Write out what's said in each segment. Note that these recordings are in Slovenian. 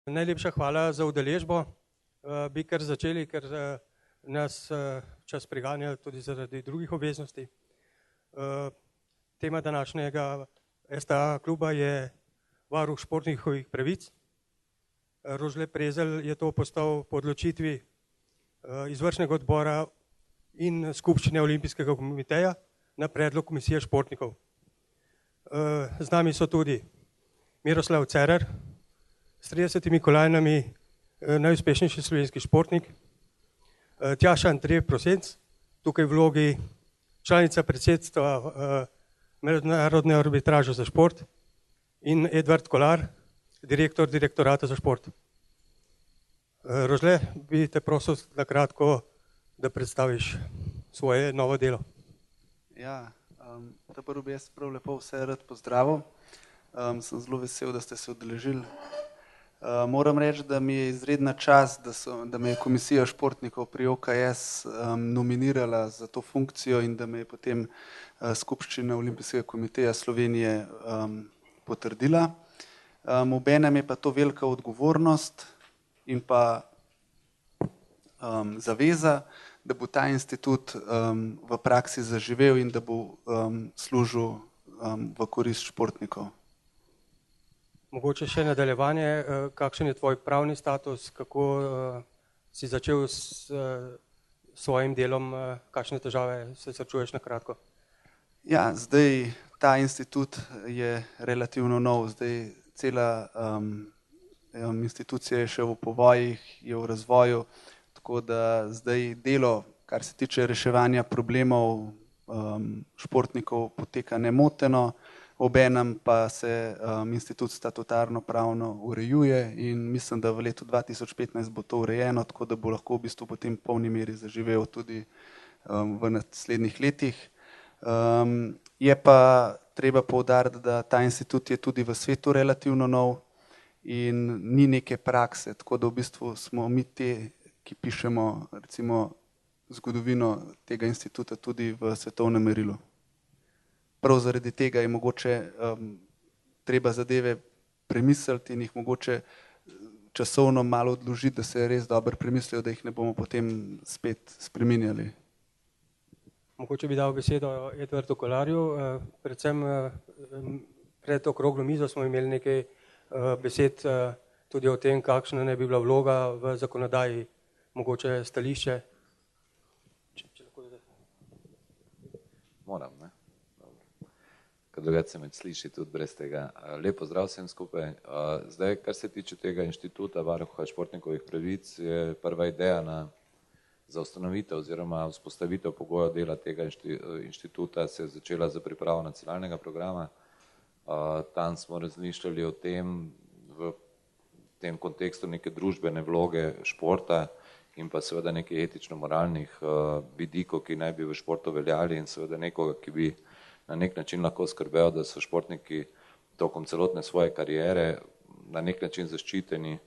Najlepša hvala za udeležbo. Bi kar začeli, ker nas čas priganja tudi zaradi drugih obveznosti. Tema današnjega STA kluba je varuh športnikovih pravic. Rožle Prezelj je to postal po odločitvi izvršnega odbora in skupščine Olimpijskega komiteja na predlog komisije športnikov. Z nami so tudi Miroslav Cerar, s 30 kolajnami najuspešnejši slovenski športnik, Tjaša Andrej Prosenc, tukaj v vlogi članica predsedstva Mednarodne arbitraže za šport, in Edvard Kolar, direktor direktorata za šport. Rožle, bi te prosil na kratko, da predstaviš svoje novo delo. Ja, prvo bi jaz prav lepo vse rad pozdravil. Sem zelo vesel, da ste se udeležili. Moram reči, da mi je izredna čast, da me je komisija športnikov pri OKS nominirala za to funkcijo in da me je potem skupščina Olimpijskega komiteja Slovenije potrdila. Obenem je pa to velika odgovornost in pa zaveza, da bo ta institut v praksi zaživel in da bo služil v korist športnikov. Mogoče še nadaljevanje, kakšen je tvoj pravni status, kako si začel s svojim delom, kakšne težave se srečuješ na kratko? Ja, zdaj ta institut je relativno nov, zdaj cela institucija je še v povojih, je v razvoju, tako da zdaj delo, kar se tiče reševanja problemov športnikov, poteka nemoteno. Obenem pa se institut statutarno pravno urejuje in mislim, da v letu 2015 bo to urejeno, tako da bo lahko v bistvu potem v polni meri zaživel tudi v naslednjih letih. Je pa treba poudariti, da ta institut je tudi v svetu relativno nov in ni neke prakse, tako da v bistvu smo mi te, ki pišemo recimo zgodovino tega instituta tudi v svetovnem merilu. Prav zaradi tega je mogoče treba zadeve premisliti in jih mogoče časovno malo odložiti, da se res dobro premislijo, da jih ne bomo potem spet spreminjali. Mogoče bi dal besedo Edvardu Kolarju, predvsem pred okroglo mizo smo imeli nekaj besed tudi o tem, kakšna naj bi bila vloga v zakonodaji, mogoče stališče. Moram, ne? Ker drugače se me sliši tudi brez tega. Lep pozdrav vsem skupaj. Zdaj, kar se tiče tega inštituta varuha športnikovih pravic, je prva ideja za ustanovitev oziroma vzpostavitev pogojev dela tega inštituta se je začela za pripravo nacionalnega programa. Tam smo razmišljali o tem, v tem kontekstu neke družbene vloge športa in pa seveda nekaj etično-moralnih vidikov, ki naj bi v športu veljali in seveda nekoga, ki bi na nek način lahko skrbel, da so športniki tokom celotne svoje kariere na nek način zaščiteni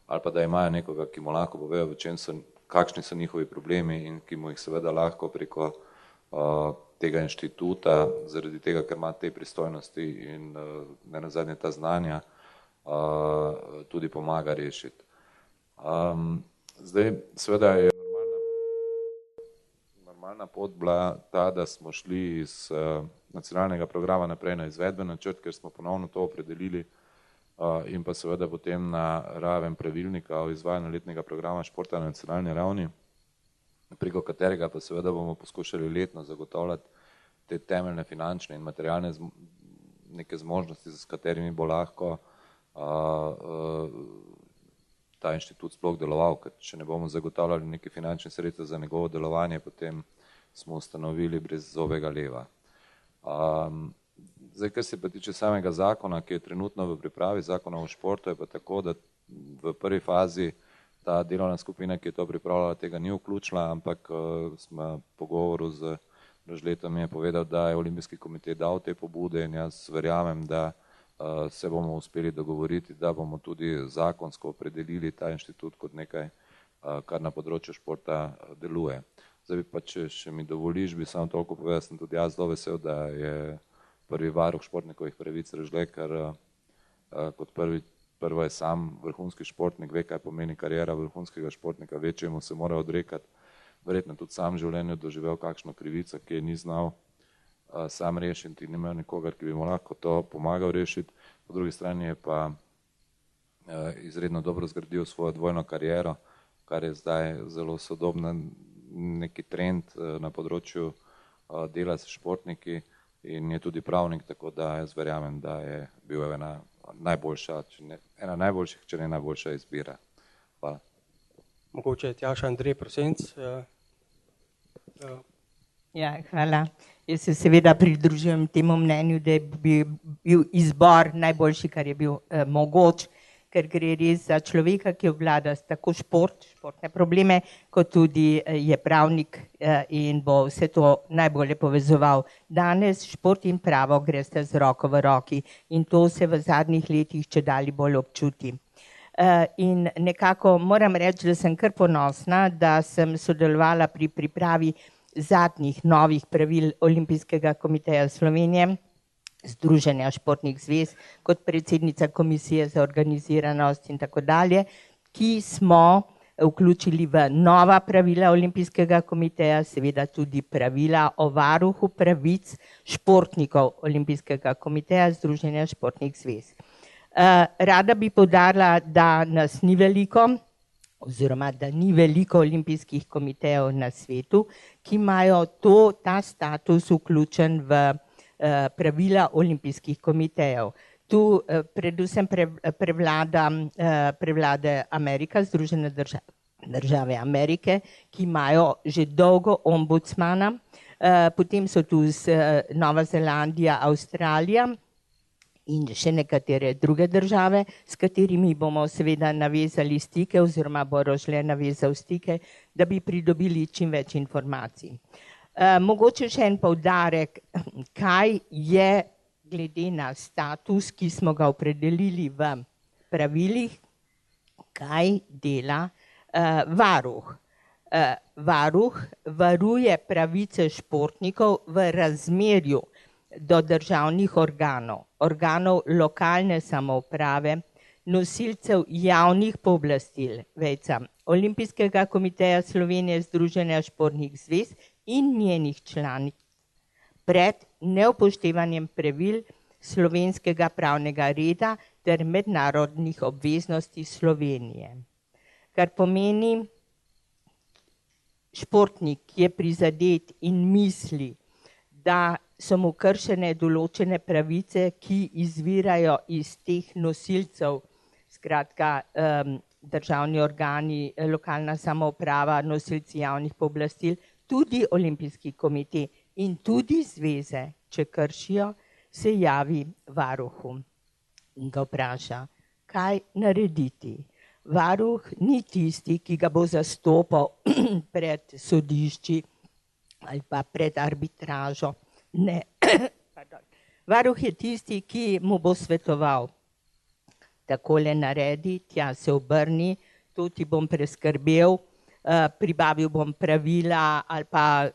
ali pa da imajo nekoga, ki mu lahko povejo, kakšni so njihovi problemi in ki mu jih seveda lahko preko tega inštituta, zaradi tega, ker ima te pristojnosti in nenazadnje ta znanja, tudi pomaga rešiti. Zdaj, seveda je normalna pot bila ta, da smo šli iz nacionalnega programa naprej na izvedben načrt, ker smo ponovno to opredelili in pa seveda potem na raven pravilnika o izvajanju letnega programa športa na nacionalni ravni, preko katerega pa seveda bomo poskušali letno zagotavljati te temeljne finančne in materialne neke zmožnosti, s katerimi bo lahko ta inštitut sploh deloval, ker če ne bomo zagotavljali neke finančne sredstva za njegovo delovanje, potem smo ustanovili brez zobega leva. Zdaj, kar se pa tiče samega zakona, ki je trenutno v pripravi, zakona o športu, je pa tako, da v prvi fazi ta delovna skupina, ki je to pripravljala, tega ni vključila, ampak smo pogovoru z Rožletom je povedal, da je Olimpijski komitej dal te pobude in jaz verjamem, da se bomo uspeli dogovoriti, da bomo tudi zakonsko opredelili ta inštitut kot nekaj, kar na področju športa deluje. Zdaj bi pa, če še mi dovoliš, bi samo toliko povedal, sem tudi jaz zelo vesel, da je prvi varuh športnikovih pravic Rožle, ker kot prvi prvo je sam vrhunski športnik, ve, kaj pomeni karijera vrhunskega športnika, ve, čemu se mora odrekati, verjetno tudi sam v življenju doživel kakšno krivico, ki je ni znal sam rešiti in ni imel nikogar, ki bi mu lahko to pomagal rešiti. Po drugi strani je pa izredno dobro zgradil svojo dvojno kariero, kar je zdaj zelo sodobna neki trend na področju dela s športniki in je tudi pravnik, tako da jaz verjamem, da je bil ena najboljših, če ne najboljša izbira. Hvala. Mogoče Tjaša Andrej Prosenc. Ja, hvala. Jaz se seveda pridružujem temu mnenju, da je bil izbor najboljši, kar je bil mogoč, ker gre res za človeka, ki obvlada tako športne probleme, kot tudi je pravnik in bo vse to najbolje povezoval. Danes šport in pravo gresta z roko v roki in to se v zadnjih letih čedalje bolj občuti. In nekako moram reči, da sem kar ponosna, da sem sodelovala pri pripravi zadnjih novih pravil Olimpijskega komiteja Slovenije, Združenja športnih zvez, kot predsednica komisije za organiziranost in tako dalje, ki smo vključili v nova pravila Olimpijskega komiteja, seveda tudi pravila o varuhu pravic športnikov Olimpijskega komiteja Združenja športnih zvez. Rada bi poudarila, da nas ni veliko, oziroma da ni veliko olimpijskih komitejev na svetu, ki imajo ta status vključen v pravila olimpijskih komitejev. Tu predvsem prevlada Amerika, Združene države Amerike, ki imajo že dolgo ombudsmana, potem so tu Nova Zelandija, Avstralija in še nekatere druge države, s katerimi bomo seveda navezali stike oziroma bo Rožle navezal stike, da bi pridobili čim več informacij. Mogoče še en poudarek, kaj je glede na status, ki smo ga opredelili v pravilih, kaj dela varuh. Varuh varuje pravice športnikov v razmerju do državnih organov lokalne samouprave, nosilcev javnih pooblastil, vejca Olimpijskega komiteja Slovenije, Združenja športnih zvez in njenih članic pred neupoštevanjem pravil slovenskega pravnega reda ter mednarodnih obveznosti Slovenije. Kar pomeni, športnik je prizadet in misli, da so mu kršene določene pravice, ki izvirajo iz teh nosilcev, skratka državni organi, lokalna samouprava, nosilci javnih pooblastil, tudi Olimpijski komitej in tudi zveze, če kršijo, se javi varuhu in ga vpraša, kaj narediti. Varuh ni tisti, ki ga bo zastopal pred sodišči ali pa pred arbitražo. Ne. Varuh je tisti, ki mu bo svetoval. Takole naredi, tja se obrni, to ti bom preskrbel, pribavil bom pravila ali pa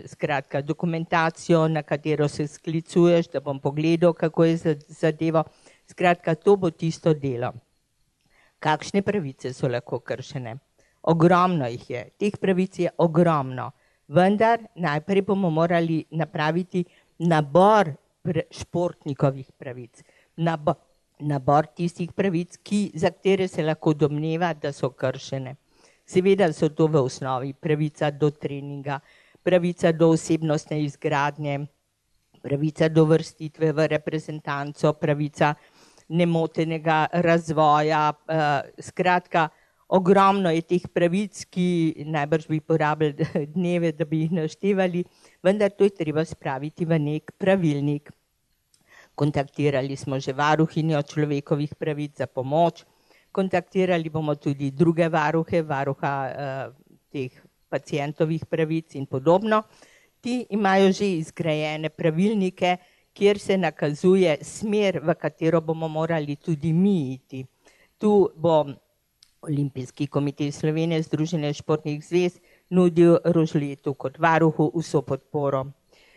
skratka dokumentacijo, na katero se sklicuješ, da bom pogledal, kako je zadevo. Skratka, to bo tisto delo. Kakšne pravice so lahko kršene? Ogromno jih je, teh pravic je ogromno, vendar najprej bomo morali napraviti nabor športnikovih pravic, nabor tistih pravic, za katere se lahko domneva, da so kršene. Seveda so to v osnovi pravica do treninga, pravica do osebnostne izgradnje, pravica do vrstitve v reprezentanco, pravica nemotenega razvoja, skratka, ogromno je teh pravic, ki najbrž bi porabili dneve, da bi jih naštevali, vendar to je treba spraviti v nek pravilnik. Kontaktirali smo že varuhinjo človekovih pravic za pomoč, kontaktirali bomo tudi druge varuhe, varuha teh pacientovih pravic in podobno. Ti imajo že izgrajene pravilnike, kjer se nakazuje smer, v katero bomo morali tudi mi iti. Tu bo Olimpijski komitej Slovenije, Združenje športnih zvez nudil Rožletu kot varuhu vso podporo.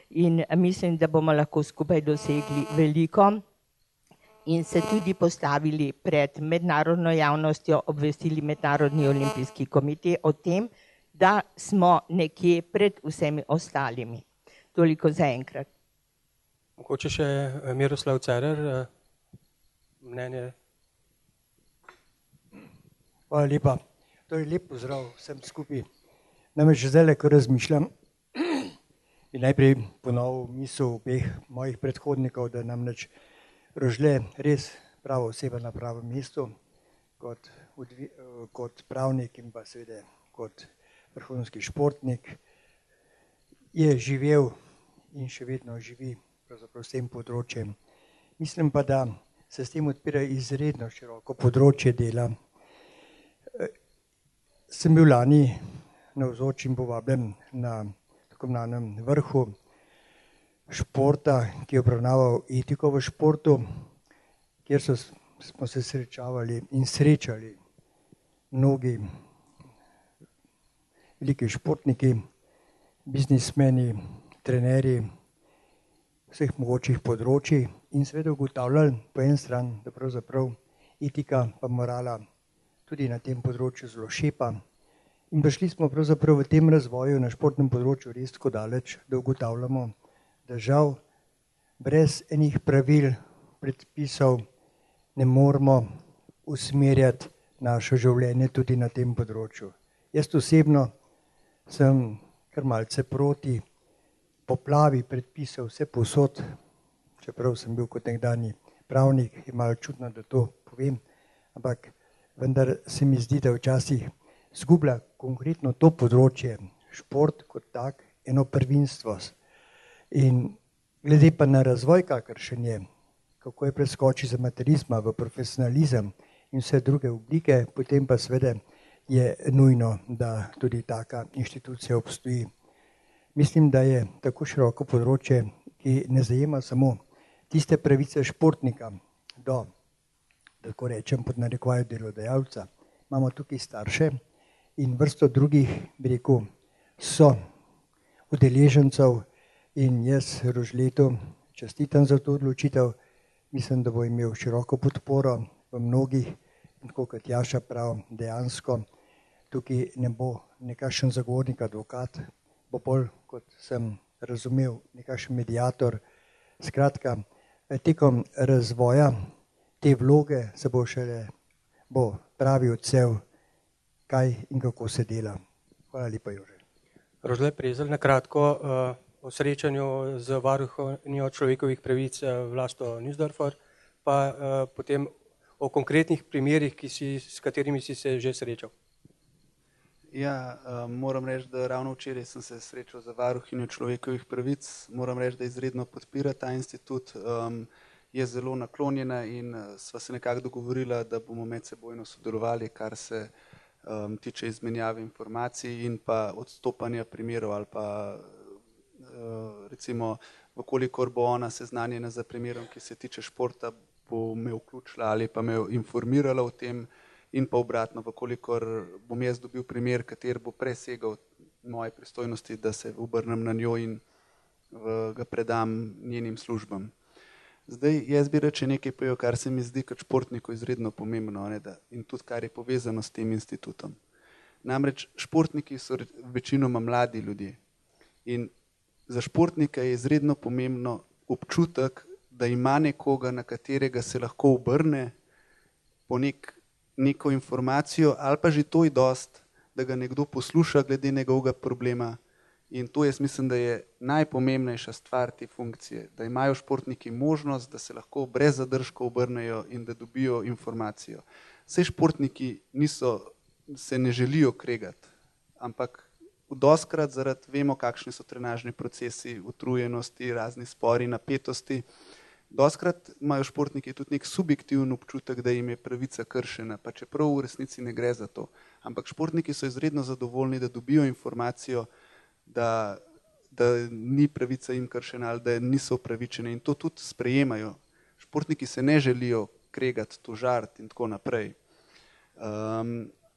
In mislim, da bomo lahko skupaj dosegli veliko. in se tudi postavili pred mednarodno javnostjo, obvestili Mednarodni olimpijski komitej o tem, da smo nekje pred vsemi ostalimi. Toliko za enkrat. Mogoče še Miroslav Cerar, mnenje. Hvala lepa. To je lep pozdrav vsem skupaj. Namreč zdaj, ko razmišljam, in najprej ponovil misel obeh mojih predhodnikov, da namreč Rožle res prava oseba na pravem mestu, kot pravnik in pa seveda kot vrhunski športnik, je živel in še vedno živi pravzaprav s tem področjem. Mislim pa, da se s tem odpira izredno široko področje dela. Sem bil lani navzoč in povabljen na tako imenovanem vrhu športa, ki je obravnaval etiko v športu, kjer smo se srečavali in srečali mnogi veliki športniki, biznismeni, trenerji vseh mogočih področji in seveda ugotavljali po eni strani, da pravzaprav etika pa morala tudi na tem področju zelo šepa. In prišli smo pravzaprav v tem razvoju na športnem področju res tako daleč, da ugotavljamo, da žal brez enih pravil, predpisov ne moremo usmerjati naše življenje tudi na tem področju. Jaz osebno sem kar malce proti poplavi predpisov vse povsod, čeprav sem bil kot nekdanji pravnik, je malo čudno, da to povem, ampak vendar se mi zdi, da včasih zgublja konkretno to področje, šport kot tak, eno prvinstvo. In glede pa na razvoj, kakršen je, kako je preskoči iz amaterizma v profesionalizem in vse druge oblike, potem pa seveda je nujno, da tudi taka inštitucija obstoji. Mislim, da je tako široko področje, ki ne zajema samo tiste pravice športnika do, da tako rečem, pod narekovajem delodajalca. Imamo tukaj starše in vrsto drugih, bi rekel, so udeležencev in jaz Rožletu čestitam za to odločitev. Mislim, da bo imel široko podporo v mnogih, tako kot Jaša prav, dejansko tukaj ne bo nekakšen zagovornik, advokat, bo bolj, kot sem razumel, nekakšen mediator. Skratka, tekom razvoja te vloge se bo pravi odsev, kaj in kako se dela. Hvala lepa, Jože. Rožle Prezelj, na kratko o srečanju z varuhinjo človekovih pravic Vlasto Nussdorfer, pa potem o konkretnih primerih, s katerimi si se že srečal. Ja, moram reči, da ravno včeraj sem se srečal z varuhinjo človekovih pravic. Moram reči, da izredno podpira ta institut, je zelo naklonjena in sva se nekako dogovorila, da bomo medsebojno sodelovali, kar se tiče izmenjave informacij in pa odstopanja primerov ali pa recimo, vkolikor bo ona seznanjena za primerom, ki se tiče športa, bo me vključila ali pa me informirala o tem in pa obratno, vkolikor bom jaz dobil primer, kater bo presegal moje pristojnosti, da se obrnem na njo in ga predam njenim službam. Zdaj, jaz bi reče nekaj povedal, kar se mi zdi kot športniku izredno pomembno, in tudi kar je povezano s tem institutom. Namreč športniki so večinoma mladi ljudje in za športnika je izredno pomembno občutek, da ima nekoga, na katerega se lahko obrne po neko informacijo ali pa že to je dost, da ga nekdo posluša glede njegovega problema. In to jaz mislim, da je najpomembnejša stvar te funkcije, da imajo športniki možnost, da se lahko brez zadržkov obrnejo in da dobijo informacijo. Vsi športniki se ne želijo kregati, ampak dostikrat vemo, kakšni so trenažni procesi, utrujenosti, razni spori, napetosti. Dostikrat imajo športniki tudi nek subjektivni občutek, da jim je pravica kršena, pa čeprav v resnici ne gre za to. Ampak športniki so izredno zadovoljni, da dobijo informacijo, da ni pravica jim kršena ali da niso upravičeni in to tudi sprejemajo. Športniki se ne želijo kregati, tožariti in tako naprej.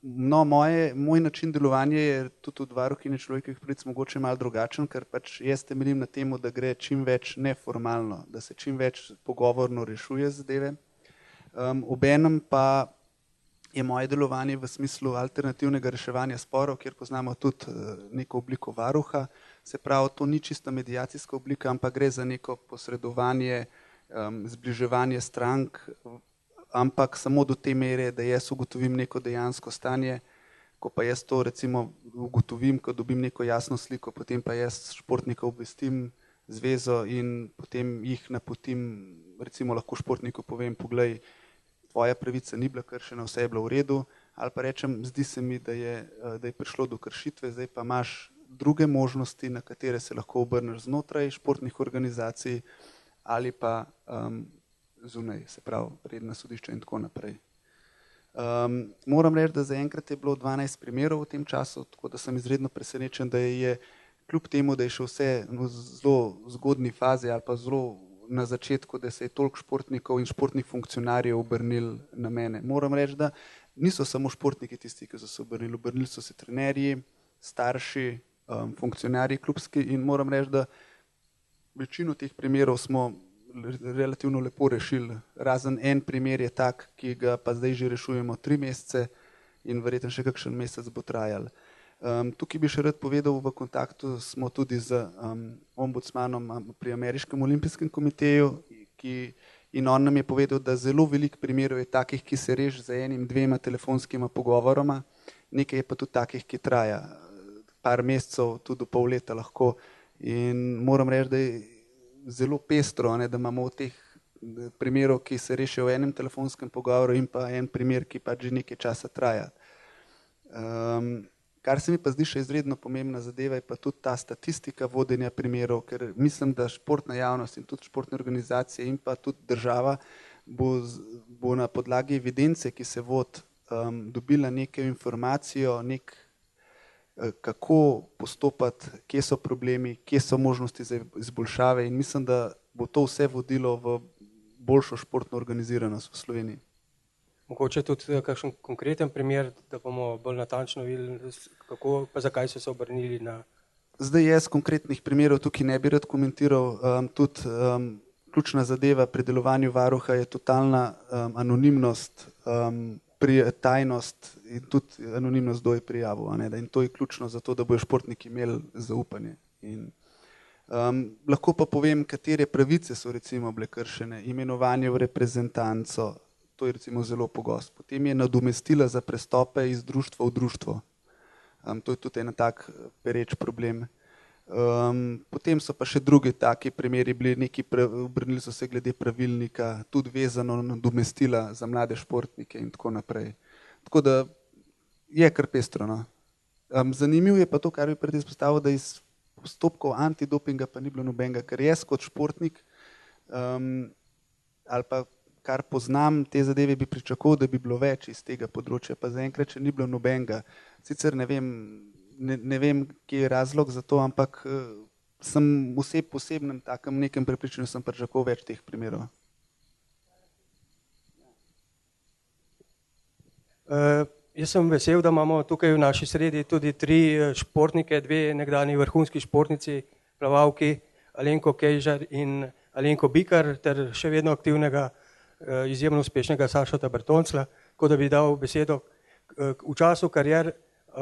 No, moj način delovanja je tudi od varuhinje človekovih pravic mogoče malo drugačen, ker pač jaz temeljim na temu, da gre čim več neformalno, da se čim več pogovorno rešuje zadeve. Obenem pa je moje delovanje v smislu alternativnega reševanja sporov, kjer poznamo tudi neko obliko varuha. Se pravi, to ni čista medijacijska oblika, ampak gre za neko posredovanje, zbliževanje strank, ampak samo do te mere, da jaz ugotovim neko dejansko stanje, ko pa jaz to recimo ugotovim, ko dobim neko jasno sliko, potem pa jaz športnika obvestim, zvezo in potem jih napotim, recimo lahko športniku povem, poglej, tvoja pravica ni bila kršena, vse je bilo v redu, ali pa rečem, zdi se mi, da je prišlo do kršitve, zdaj pa imaš druge možnosti, na katere se lahko obrneš znotraj športnih organizacij ali pa zunaj, se pravi, redna sodišča in tako naprej. Moram reči, da zaenkrat je bilo 12 primerov v tem času, tako da sem izredno presenečen, da je kljub temu, da je še vse v zelo zgodni fazi ali pa zelo na začetku, da se je toliko športnikov in športnih funkcionarjev obrnili na mene. Moram reči, da niso samo športniki tisti, ki so se obrnili so se trenerji, starši, funkcionarji klubski in moram reči, da večino teh primerov smo relativno lepo rešili. Razen en primer je tak, ki ga pa zdaj že rešujemo 3 mesece in verjetno še kakšen mesec bo trajal. Tukaj bi še rad povedal, v kontaktu smo tudi z ombudsmanom pri Ameriškem olimpijskem komiteju in on nam je povedal, da zelo veliko primerov je takih, ki se reši z 1-2 telefonskima pogovoroma, nekaj je pa tudi takih, ki traja par mesecev, tudi do pol leta lahko in moram reči, da je zelo pestro, da imamo od teh primerov, ki se rešijo v enem telefonskem pogovoru in pa en primer, ki pa že nekaj časa traja. Kar se mi pa zdi še izredno pomembna zadeva je pa tudi ta statistika vodenja primerov, ker mislim, da športna javnost in tudi športne organizacije in pa tudi država bo na podlagi evidence, ki se vodi, dobila neko informacijo, kako postopati, kje so problemi, kje so možnosti za izboljšave in mislim, da bo to vse vodilo v boljšo športno organiziranost v Sloveniji. Mogoče tudi kakšen konkreten primer, da bomo bolj natančno videli, kako pa zakaj so se obrnili na... Zdaj jaz konkretnih primerov tukaj ne bi rad komentiral, tudi ključna zadeva pri delovanju varuha je totalna anonimnost, tajnost in tudi anonimnost, kdo je prijavil. In to je ključno za to, da bojo športniki imeli zaupanje. Lahko pa povem, katere pravice so recimo bile kršene, imenovanje v reprezentanco, to je recimo zelo pogosto. Potem je nadomestila za prestope iz društva v društvo. To je tudi en tak pereč problem. Potem so pa še drugi taki primeri bili, neki obrnili so se glede pravilnika, tudi vezano na nadomestila za mlade športnike in tako naprej. Tako da je kar pestro. Zanimivo je pa to, kar bi pred izpostavil, da iz postopkov antidopinga pa ni bilo nobenega, ker jaz kot športnik ali pa kar poznam te zadeve, bi pričakoval, da bi bilo več iz tega področja, pa zaenkrat še ni bilo nobenega. Sicer ne vem, kje je razlog za to, ampak sem v posebnem takem nekem prepričanju, sem pričakoval več teh primerov. Jaz sem vesel, da imamo tukaj v naši sredi tudi 3 športnike, 2 nekdanji vrhunski športnici, plavalki, Alenko Kejžar in Alenko Bikar, ter še vedno aktivnega, izjemno uspešnega Sašota Bertoncla, tako da bi dal besedo. V času karier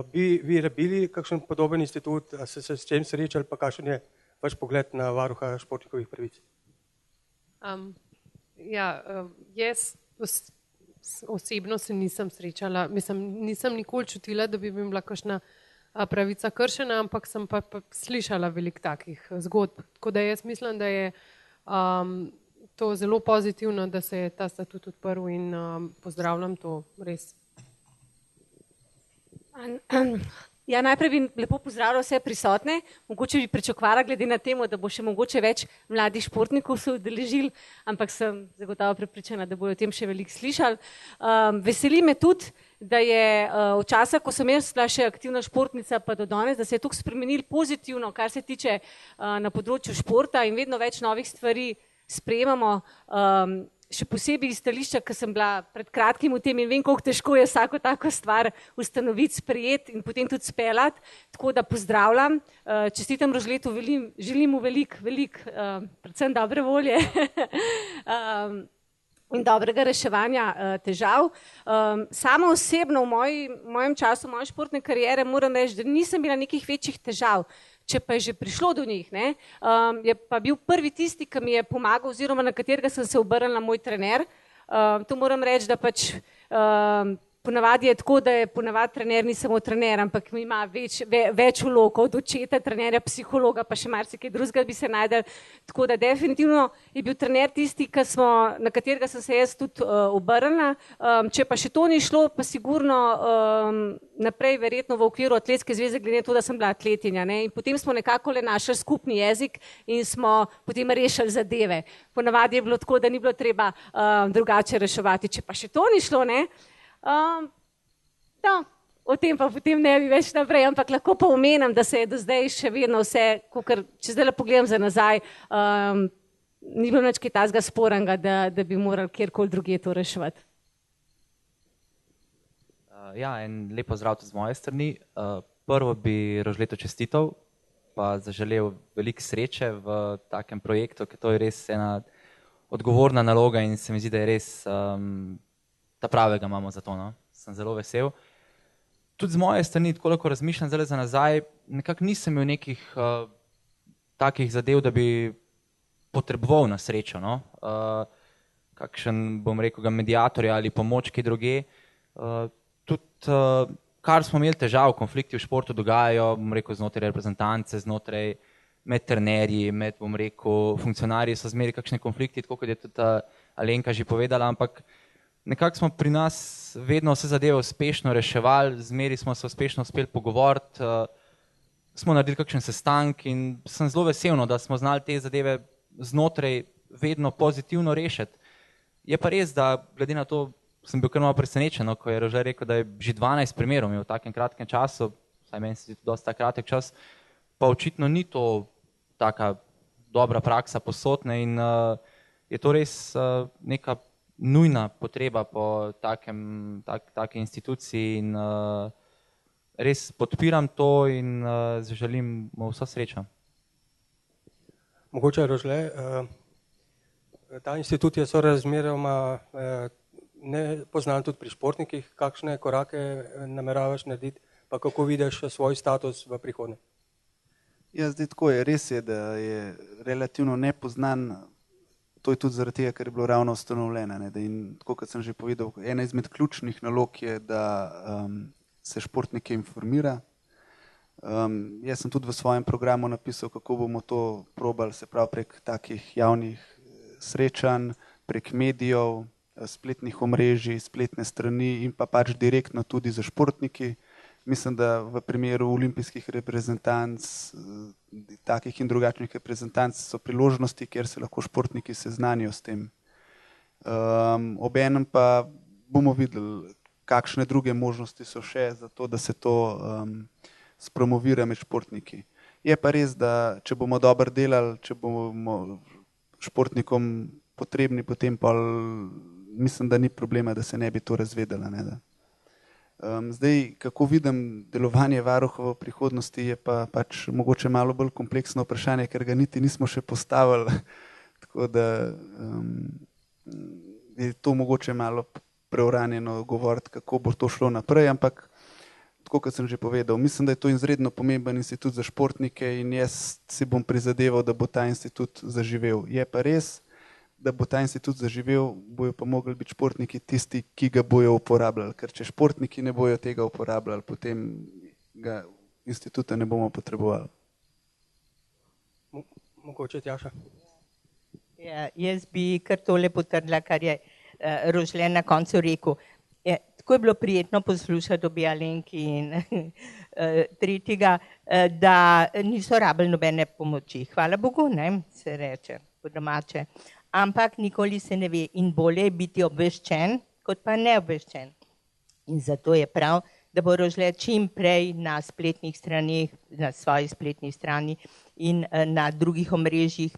bi vi rabili kakšen podoben institut, a ste se s čem srečali, pa kakšen je vaš pogled na varuha športnikovih pravic? Jaz osebno se nisem srečala, nisem nikoli čutila, da bi mi bila kakšna pravica kršena, ampak sem pa slišala veliko takih zgodb. Tako da jaz mislim, da je to zelo pozitivno, da se je ta statut odprl in pozdravljam to res. Ja, najprej bi lepo pozdravila vse prisotne. Mogoče bi pričakovala glede na temo, da bo še mogoče več mladih športnikov se udeležili, ampak sem zagotovo prepričana, da bojo o tem še veliko slišali. Veseli me tudi, da je v časa, ko sem jaz bila še aktivna športnica, pa do danes, da se je toliko spremenilo pozitivno, kar se tiče na področju športa in vedno več novih stvari sprejemamo. Še posebej iz stališča, ker sem bila pred kratkim v tem in vem, koliko težko je vsako tako stvar ustanoviti, sprejeti in potem tudi speljati. Tako da pozdravljam, čestitam Rožletu, želim mu veliko, predvsem dobre volje. in dobrega reševanja težav. Sama osebno v mojem času, moje športne kariere moram reči, da nisem imela nekih večjih težav, če pa je že prišlo do njih, ne, je pa bil prvi tisti, ki mi je pomagal oziroma na katerega sem se obrnila moj trener. To moram reči, da pač ponavadi je tako, da je ponavadi trener ni samo trener, ampak ima več vlog od očeta, trenerja, psihologa, pa še marsikaj drugega bi se najdel. Tako da definitivno je bil trener tisti, na katerega sem se jaz tudi obrnila. Če pa še to ni šlo, pa sigurno naprej verjetno v okviru Atletske zveze, glede na to, da sem bila atletinja. Ne? In potem smo nekako le našli skupni jezik in smo potem rešili zadeve. Ponavadi je bilo tako, da ni bilo treba drugače reševati. Če pa še to ni šlo, ne? No, o tem pa potem ne bi več naprej, ampak lahko pa omenim, da se je do zdaj še vedno vse, če zdaj pogledam za nazaj, ni bilo nič kaj takega spornega, da bi morali kjerkoli drugje to reševati. Ja, en lep pozdrav tudi z moje strani. Prvo bi Rožletu čestital, pa zaželel veliko sreče v takem projektu, ker to je res ena odgovorna naloga in se mi zdi, da je res ta pravega imamo za to, no. Sem zelo vesel. Tudi z moje strani, tako lahko razmišljam zdaj za nazaj, nekako nisem imel nekih takih zadev, da bi potreboval na srečo, no. Kakšen, bom rekel, mediatorja ali pomoč kje druge. Tudi, kar smo imeli težav, konflikti v športu dogajajo, bom rekel, znotraj reprezentance, znotraj med trenerji, med, bom rekel, funkcionarji so zmeri kakšne konflikti, tako kot je tudi Alenka že povedala, ampak nekako smo pri nas vedno vse zadeve uspešno reševali, zmeri smo se uspešno uspeli pogovoriti, smo naredili kakšen sestank in sem zelo vesel, da smo znali te zadeve znotraj vedno pozitivno rešiti. Je pa res, da glede na to sem bil kar malo presenečen, ko je Rože rekel, da je že 12 primerov imel v takem kratkem času, saj meni se zdi dosta kratek čas, pa očitno ni to taka dobra praksa posodne in je to res neka nujna potreba po taki instituciji in res podpiram to in želim mu vso srečo. Mogoče, Rožle, ta institut je sorazmeroma nepoznan tudi pri športnikih, kakšne korake nameravaš narediti, pa kako vidiš svoj status v prihodnje? Ja, zdaj tako je, res je, da je relativno nepoznan. To je tudi zaradi tega, ker je bilo ravno ustanovljeno. In tako, kot sem že povedal, ena izmed ključnih nalog je, da se športnike informira. Jaz sem tudi v svojem programu napisal, kako bomo to probali, se pravi prek takih javnih srečanj, prek medijev, spletnih omrežij, spletne strani in pa pač direktno tudi za športniki. Mislim, da v primeru olimpijskih reprezentanc, takih in drugačnih reprezentanc so priložnosti, kjer se lahko športniki seznanijo s tem. Obenem pa bomo videli, kakšne druge možnosti so še za to, da se to spromovira med športniki. Je pa res, da če bomo dobro delali, če bomo športnikom potrebni, potem pa mislim, da ni problema, da se ne bi to razvedela. Zdaj, kako vidim delovanje varuha v prihodnosti, je pa pač mogoče malo bolj kompleksno vprašanje, ker ga niti nismo še postavili, tako da je to mogoče malo preuranjeno govoriti, kako bo to šlo naprej, ampak tako, kot sem že povedal, mislim, da je to izredno pomemben institut za športnike in jaz si bom prizadeval, da bo ta institut zaživel. Je pa res, da bo ta institut zaživel, bojo pa mogli biti športniki tisti, ki ga bojo uporabljali. Ker če športniki ne bojo tega uporabljali, potem ga instituta ne bomo potrebovali. Mogoče Tjaša? Ja, jaz bi kar tole potrdila, kar je Rožle na koncu rekel. Tako je bilo prijetno poslušati obe Alenki in tretjega, da niso rabili nobene pomoči. Hvala Bogu, ne, se reče po domače. Ampak nikoli se ne ve in bolje je biti obveščen, kot pa neobveščen. In zato je prav, da bo Rožle čim prej na spletnih straneh, na svoji spletni strani in na drugih omrežjih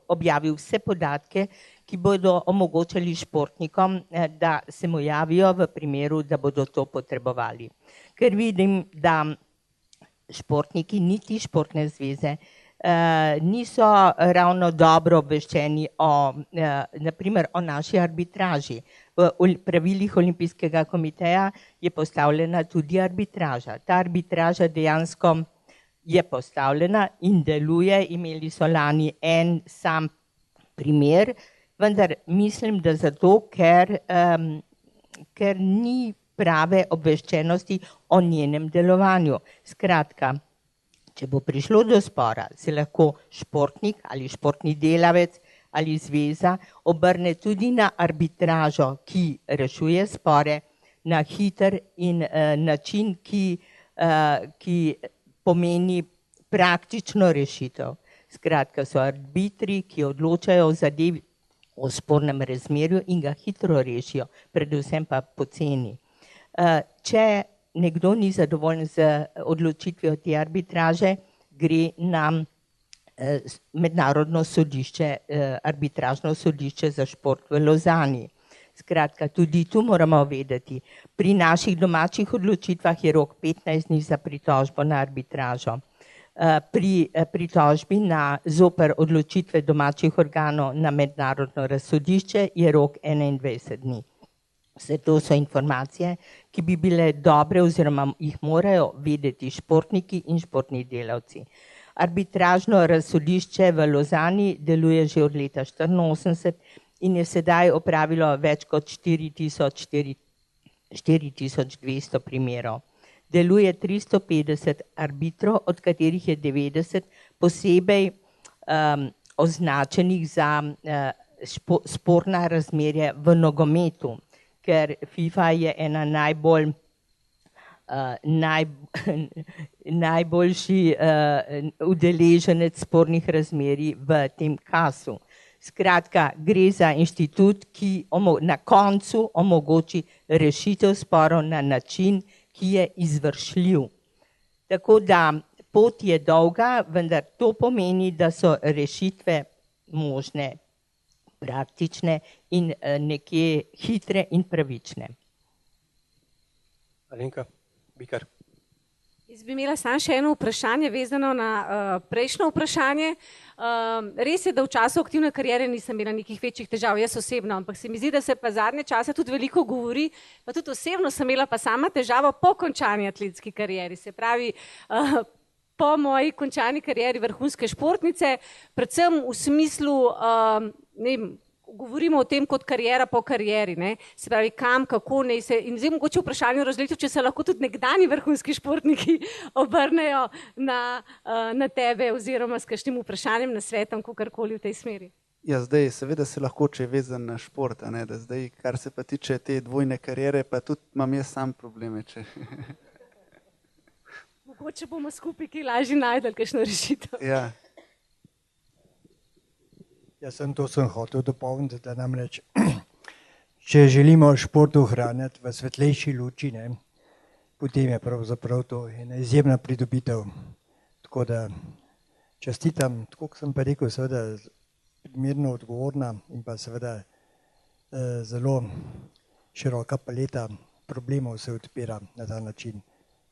objavil vse podatke, ki bodo omogočali športnikom, da se mu javijo v primeru, da bodo to potrebovali. Ker vidim, da športniki niti športne zveze niso ravno dobro obveščeni naprimer o naši arbitraži. V pravilih Olimpijskega komiteja je postavljena tudi arbitraža. Ta arbitraža dejansko je postavljena in deluje. Imeli so lani en sam primer, vendar mislim, da zato, ker ni prave obveščenosti o njenem delovanju. Skratka, če bo prišlo do spora, se lahko športnik ali športni delavec ali zveza obrne tudi na arbitražo, ki rešuje spore na hiter in način, ki pomeni praktično rešitev. Skratka, so arbitri, ki odločajo o zadevi o spornem razmerju in ga hitro rešijo, predvsem pa poceni. Če nekdo ni zadovoljen z odločitvijo te arbitraže, gre na mednarodno sodišče, arbitražno sodišče za šport v Lozani. Skratka, tudi tu moramo vedeti, pri naših domačih odločitvah je rok 15 dni za pritožbo na arbitražo. Pri pritožbi zoper odločitve domačih organov na mednarodno razsodišče je rok 21 dni. Vse to so informacije, ki bi bile dobre oziroma jih morajo vedeti športniki in športni delavci. Arbitražno razsodišče v Lozani deluje že od leta 1984 in je sedaj opravilo več kot 4200 primerov. Deluje 350 arbitrov, od katerih je 90 posebej označenih za sporna razmerja v nogometu, ker FIFA je ena najboljši udeleženec spornih razmerij v tem kasu. Skratka, gre za inštitut, ki na koncu omogoči rešitev sporov na način, ki je izvršljiv. Tako da pot je dolga, vendar to pomeni, da so rešitve možne, praktične in nekje hitre in pravične. Alenka, Bikar. Jaz bi imela samo še eno vprašanje vezano na prejšnjo vprašanje. Res je, da v času aktivne kariere nisem imela nekih večjih težav, jaz osebno, ampak se mi zdi, da se pa zadnje čase tudi veliko govori, pa tudi osebno sem imela pa sama težavo po končani atletski karieri. Se pravi, po moji končani karieri vrhunske športnice, predvsem v smislu, ne vem, govorimo o tem kot karijera po karieri, ne? Se pravi, kam, kako ne se, in zdaj mogoče vprašanje v razletu, če se lahko tudi nekdani vrhunski športniki obrnejo na tebe oziroma s kakšnim vprašanjem, nasvetom, kakorkoli v tej smeri. Ja, zdaj seveda se lahko, če je vezan na šport, ne, da zdaj, kar se pa tiče te dvojne kariere, pa tudi imam jaz sam probleme, če... Mogoče bomo skupaj kaj lažje najdeli kakšno rešitev. Ja. Jaz sem hotel dopolniti, da namreč, če želimo šport ohranjati v svetlejši luči, ne, potem je pravzaprav to ena izjemna pridobitev. Tako da čestitam, tako kot sem pa rekel, seveda primerno odgovorna in pa seveda zelo široka paleta problemov se odpira na ta način.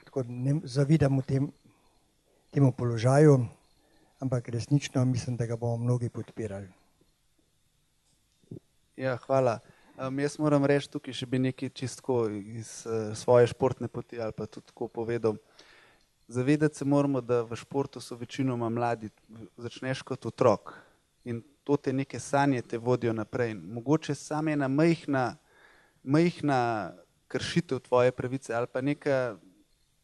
Tako da ne zavidam temu položaju, ampak resnično mislim, da ga bomo mnogi podpirali. Ja, hvala. Jaz moram reči, tukaj še bi nekaj čistko iz svoje športne poti ali pa tudi tako povedal. Zavedati se moramo, da v športu so večinoma mladi, začneš kot otrok in to te neke sanje te vodijo naprej. Mogoče samo ena majhna kršitev tvoje pravice ali pa neka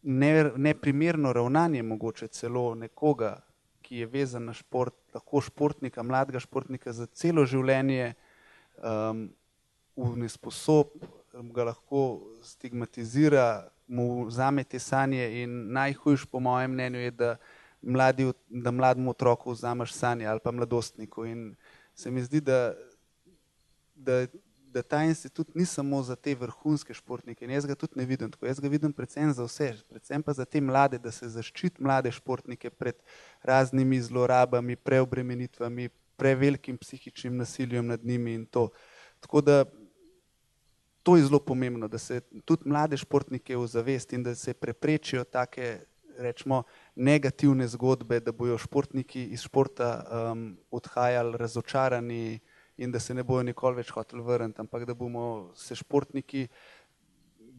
neprimerno ravnanje mogoče celo nekoga, ki je vezan na šport, lahko športnika, mladega športnika za celo življenje nesposob, ga lahko stigmatizira, mu vzame te sanje in najhujš po mojem mnenju je, da mlademu otroku vzameš sanje ali pa mladostniku. In se mi zdi, da ta institut ni samo za te vrhunske športnike in jaz ga tudi ne vidim tako, jaz ga vidim predvsem za vse, predvsem pa za te mlade, da se zaščiti mlade športnike pred raznimi zlorabami, preobremenitvami, prevelikim psihičnim nasiljem nad njimi in to. Tako da to je zelo pomembno, da se tudi mlade športnike ozavesti in da se preprečijo take, rečemo, negativne zgodbe, da bojo športniki iz športa odhajali razočarani in da se ne bojo nikoli več hoteli vrniti, ampak da bomo se športniki,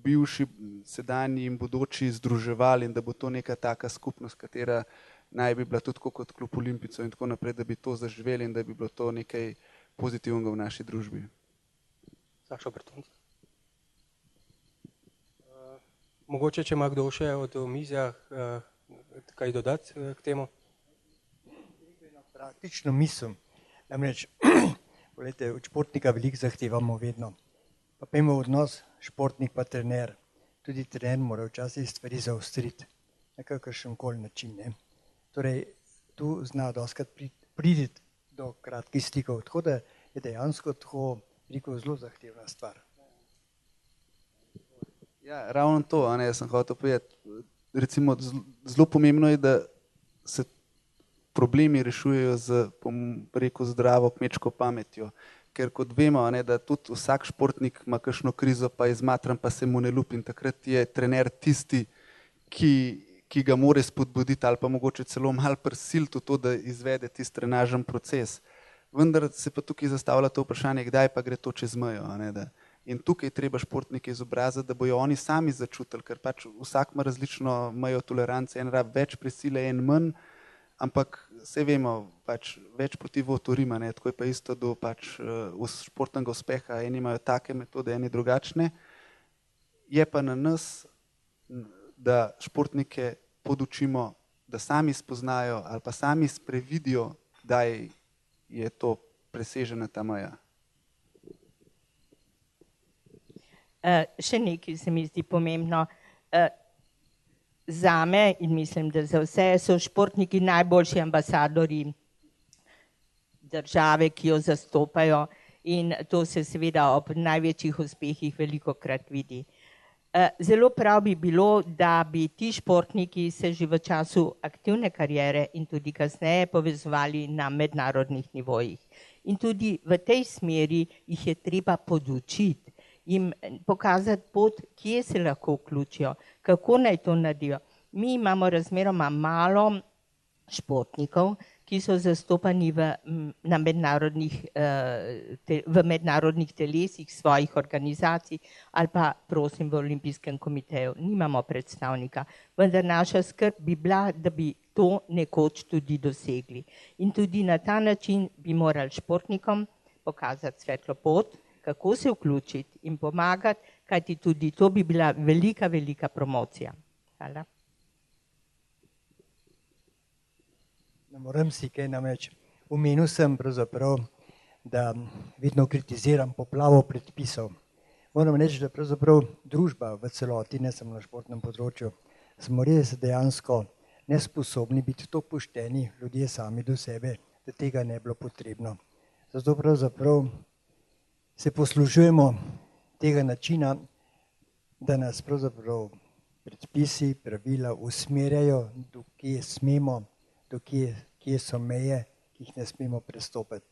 bivši, sedanji in bodoči, združevali in da bo to neka taka skupnost, katera naj bi bila tudi kot klub Olimpico in tako naprej, da bi to zaživeli in da bi bilo to nekaj pozitivnega v naši družbi. Sašo Bertonc. Mogoče, če ima kdo še od omizja kaj dodati k temu? Praktično mislim, namreč, poglejte, od športnika veliko zahtevamo vedno. Pa pojmo odnos športnik pa trener. Tudi trener mora včasih stvari zaostriti na kakršen koli način. Ne? Torej, tu zna dostakrat priti do kratkih stikov, tako da je dejansko tako rekel zelo zahtevna stvar. Ja, ravno to, jaz sem hotel povedati. Recimo, zelo pomembno je, da se problemi rešujejo z, bom rekel, zdravo kmečko pametjo. Ker kot vemo, da tudi vsak športnik ima kakšno krizo, pa je zmatran, pa se mu ne lupi in takrat je trener tisti, ki ga more spodbuditi ali pa mogoče celo malo prisiliti v to, da izvede tisti trenažen proces. Vendar se pa tukaj zastavlja to vprašanje, kdaj pa gre to čez mejo. In tukaj treba športnike izobraziti, da bojo oni sami začutili, ker pač vsak ima različno mejo tolerance, en rab več prisile, en manj, ampak vse vemo, pač več poti v otorima, tako je pa isto do pač športnega uspeha, eni imajo take metode, eni drugačne. Je pa na nas, da športnike podučimo, da sami spoznajo ali pa sami sprevidijo, kdaj je to presežena ta meja. Še nekaj se mi zdi pomembno. Zame in mislim, da za vse so športniki najboljši ambasadorji države, ki jo zastopajo, in to se seveda ob največjih uspehih velikokrat vidi. Zelo prav bi bilo, da bi ti športniki se že v času aktivne kariere in tudi kasneje povezovali na mednarodnih nivojih. In tudi v tej smeri jih je treba podučiti, jim pokazati pot, kje se lahko vključijo, kako naj to naredijo. Mi imamo razmeroma malo športnikov, ki so zastopani v mednarodnih telesih svojih organizacij ali pa prosim v Olimpijskem komiteju. Nimamo predstavnika, vendar naša skrb bi bila, da bi to nekoč tudi dosegli. In tudi na ta način bi morali športnikom pokazati svetlo pot, kako se vključiti in pomagati, kajti tudi to bi bila velika, velika promocija. Hvala. Ne morem si kaj namreč. Omenil sem pravzaprav, da vedno kritiziram poplavo predpisov. Moram reči, da pravzaprav družba v celoti, ne samo na športnem področju, smo res dejansko nesposobni biti to pošteni ljudje sami do sebe, da tega ne bilo potrebno. Zato pravzaprav se poslužujemo tega načina, da nas pravzaprav predpisi, pravila usmerjajo, do kje smemo, do kje so meje, ki jih ne smemo prestopiti.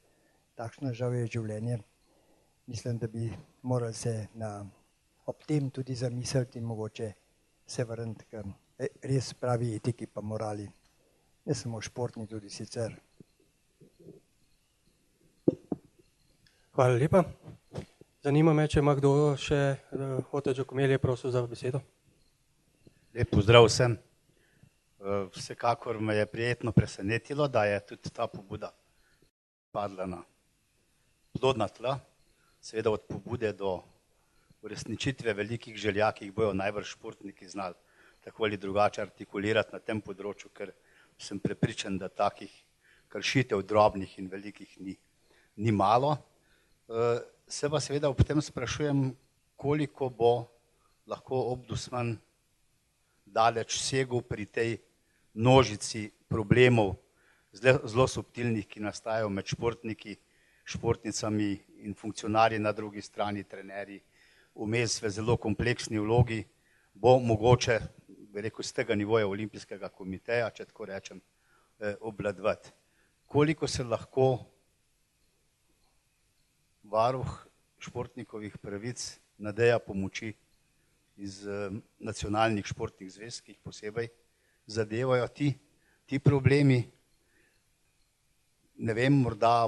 Takšno žal je življenje. Mislim, da bi morali se ob tem tudi zamisliti in mogoče se vrniti k res pravi etiki pa morali. Ne samo športni, tudi sicer. Hvala lepa. Zanima me, če ima kdo še Oto Giacomelli, prosil za besedo. Lep pozdrav vsem. Vsekakor me je prijetno presenetilo, da je tudi ta pobuda padla na plodna tla, seveda od pobude do uresničitve velikih želja, ki jih bojo najbrž športniki znali tako ali drugače artikulirati na tem področju, ker sem prepričan, da takih kršitev drobnih in velikih ni malo. Se pa seveda ob tem sprašujem, koliko bo lahko ombudsman daleč segel pri tej množici problemov, zelo subtilnih, ki nastajajo med športniki, športnicami in funkcionarji na drugi strani, trenerji, vmes v zelo kompleksni vlogi, bo mogoče, bi rekel, z tega nivoja Olimpijskega komiteja, če tako rečem, obvladovati. Koliko se lahko varuh športnikovih pravic nadeja pomoči iz nacionalnih športnih zvez, ki jih posebej zadevajo ti problemi. Ne vem, morda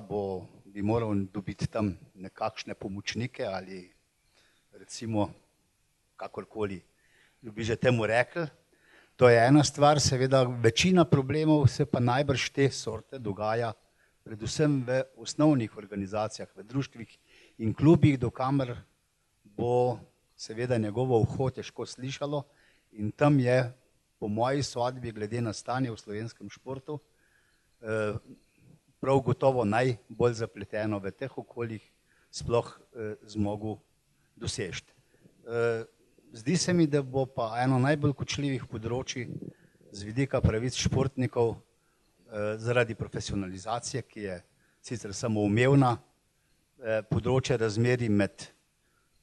bi moral dobiti tam nekakšne pomočnike ali recimo kakorkoli bi že temu rekli. To je ena stvar, seveda večina problemov se pa najbrž te sorte dogaja predvsem v osnovnih organizacijah, v društvih in klubih, do kamer bo seveda njegovo uho težko slišalo in tam je po moji sodbi glede na stanje v slovenskem športu prav gotovo najbolj zapleteno v teh okoljih sploh zmogel doseči. Zdi se mi, da bo pa eno najbolj kočljivih področij z vidika pravic športnikov zaradi profesionalizacije, ki je sicer samoumevna, področje razmerij med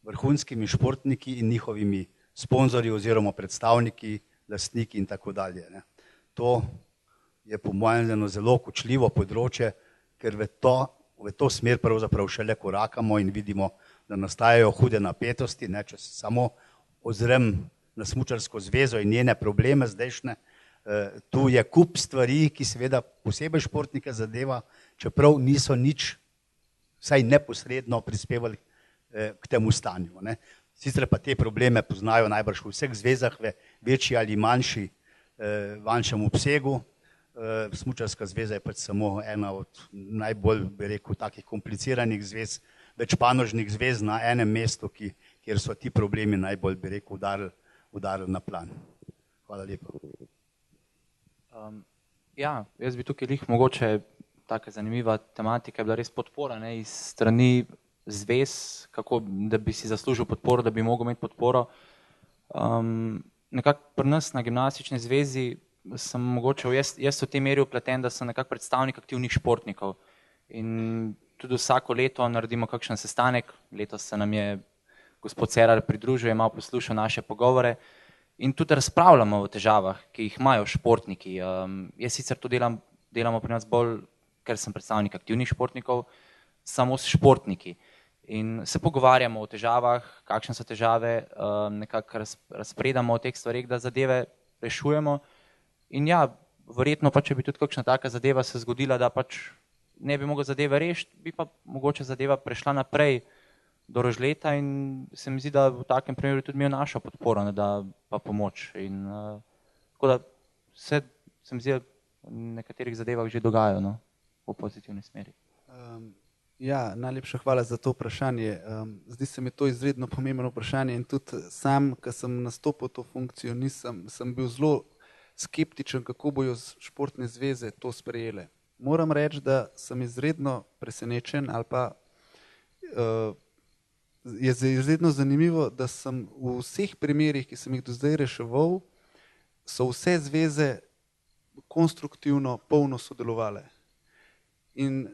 vrhunskimi športniki in njihovimi sponzorji oziroma predstavniki, lastniki in tako dalje. To je po mojem eno zelo kočljivo področje, ker v to smer pravzaprav šele korakamo in vidimo, da nastajajo hude napetosti, če se samo ozrem na Smučarsko zvezo in njene probleme zdajšnje. Tu je kup stvari, ki seveda posebej športnike zadeva, čeprav niso nič, vsaj neposredno prispevali k temu stanju. Sicer pa te probleme poznajo najbrž v vseh zvezah v večji ali manjšem obsegu. Smučarska zveza je pač samo ena od najbolj, bi rekel, takih kompliciranih zvez, večpanožnih zvez na enem mestu, kjer so ti problemi najbolj, bi rekel, udarili na plan. Hvala lepa. Ja, jaz bi tukaj mogoče taka zanimiva tematika je bila res podpora iz strani zvez, kako da bi si zaslužil podporo, da bi mogel imeti podporo. Nekako pri nas na gimnastični zvezi sem mogoče, jaz v tej meri upleten, da sem nekako predstavnik aktivnih športnikov in tudi vsako leto naredimo kakšen sestanek, letos se nam je gospod Cerar pridružil, je malo poslušal naše pogovore in tudi razpravljamo o težavah, ki jih imajo športniki. Jaz sicer to delamo pri nas bolj, ker sem predstavnik aktivnih športnikov, samo s športniki in se pogovarjamo o težavah, kakšne so težave, nekako razpredamo o teh stvarih, da zadeve rešujemo. In ja, verjetno pa, če bi tudi kakšna taka zadeva se zgodila, da pač ne bi mogel zadeve rešiti, bi pa mogoče zadeva prešla naprej do Rožleta in se mi zdi, da v takem primeru tudi imel našo podporo, da pa pomoč. In tako da se mi zdi, da v nekaterih zadevah že dogajajo v pozitivni smeri. Ja, najlepša hvala za to vprašanje. Zdi se mi to izredno pomembno vprašanje in tudi sam, ko sem nastopil to funkcijo, sem bil zelo skeptičen, kako bojo športne zveze to sprejele. Moram reči, da sem izredno presenečen ali pa je izredno zanimivo, da sem v vseh primerih, ki sem jih do zdaj reševal, so vse zveze konstruktivno, polno sodelovale. In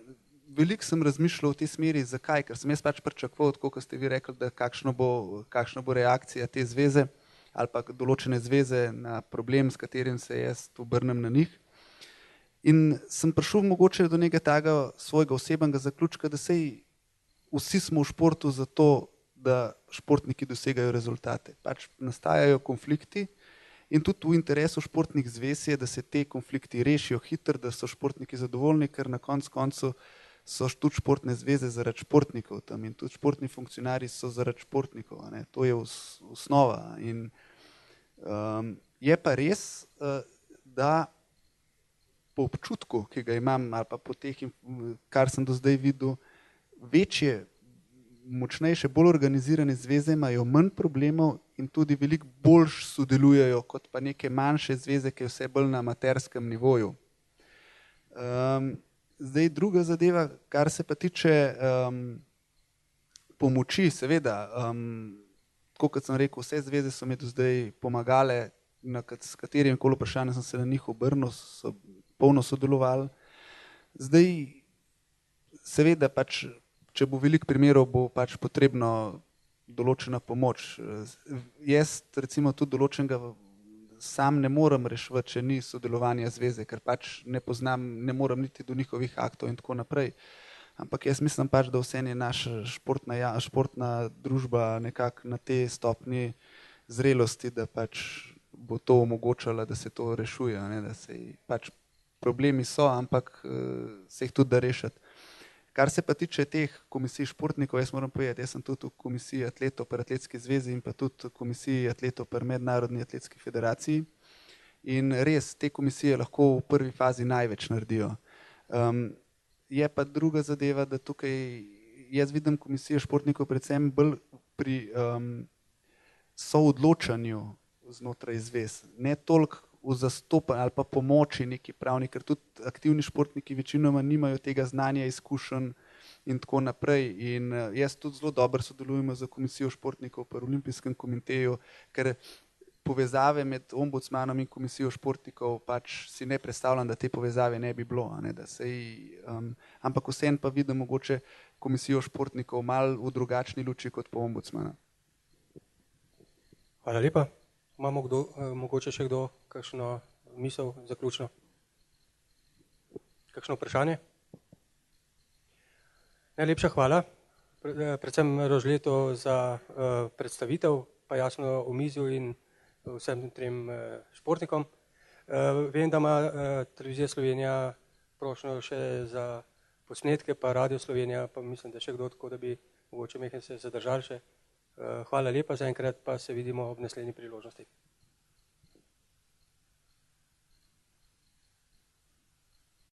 veliko sem razmišljal v tej smeri, zakaj, ker sem jaz pač pričakoval, tako kot ste vi rekli, da kakšna bo reakcija te zveze ali pa določene zveze na problem, s katerim se jaz obrnem na njih. In sem prišel mogoče do nekega takega svojega osebnega zaključka, da vsi smo v športu zato, da športniki dosegajo rezultate. Pač nastajajo konflikti in tudi v interesu športnih zvez je, da se te konflikti rešijo hitro, da so športniki zadovoljni, ker na koncu so tudi športne zveze zaradi športnikov tam in tudi športni funkcionarji so zaradi športnikov. To je osnova. In je pa res, da po občutku, ki ga imam ali pa po teh, kar sem do zdaj videl, večje, močnejše, bolj organizirane zveze imajo manj problemov in tudi veliko bolj sodelujejo kot pa neke manjše zveze, ki je vse bolj na amaterskem nivoju. Zdaj druga zadeva, kar se pa tiče pomoči, seveda, tako kot sem rekel, vse zveze so mi do zdaj pomagale, s katerim koli vprašanjem sem se na njih obrnil, so polno sodelovali. Zdaj, seveda, pač, če bo veliko primerov, bo pač potrebno določena pomoč. Jaz recimo tudi določenega sam ne morem reševati, če ni sodelovanja zveze, ker pač ne poznam, ne morem niti do njihovih aktov in tako naprej. Ampak jaz mislim pač, da vseeno je naša športna družba nekako na tej stopnji zrelosti, da pač bo to omogočalo, da se to rešuje, ne, da se pač problemi so, ampak se jih tudi da rešiti. Kar se pa tiče teh komisij športnikov, jaz moram povedati, jaz sem tudi v komisiji atletov pri Atletski zvezi in pa tudi v komisiji atletov pri Mednarodni atletski federaciji. In res, te komisije lahko v prvi fazi največ naredijo. Je pa druga zadeva, da tukaj jaz vidim komisijo športnikov predvsem bolj pri soodločanju znotraj zvez. Ne toliko v zastopanju ali pa pomoči neki pravni, ker tudi aktivni športniki večinoma nimajo tega znanja, izkušenj in tako naprej. In jaz tudi zelo dobro sodelujemo z komisijo športnikov pri Olimpijskem komiteju, ker povezave med ombudsmanom in komisijo športnikov pač si ne predstavljam, da te povezave ne bi bilo. Ne, da ampak vseeno pa vidim mogoče komisijo športnikov malo v drugačni luči kot pa ombudsmana. Hvala lepa. Imamo mogoče še kdo kakšno misel zaključno? Kakšno vprašanje? Najlepša hvala, predvsem Rožletu za predstavitev, pa jasno omizju in vsem trem športnikom. Vem, da ima Televizija Slovenija prošnjo še za posnetke, pa Radio Slovenija, pa mislim, da še kdo, tako da bi mogoče mehne se zadržali še. Hvala lepa zaenkrat, pa se vidimo ob naslednji priložnosti.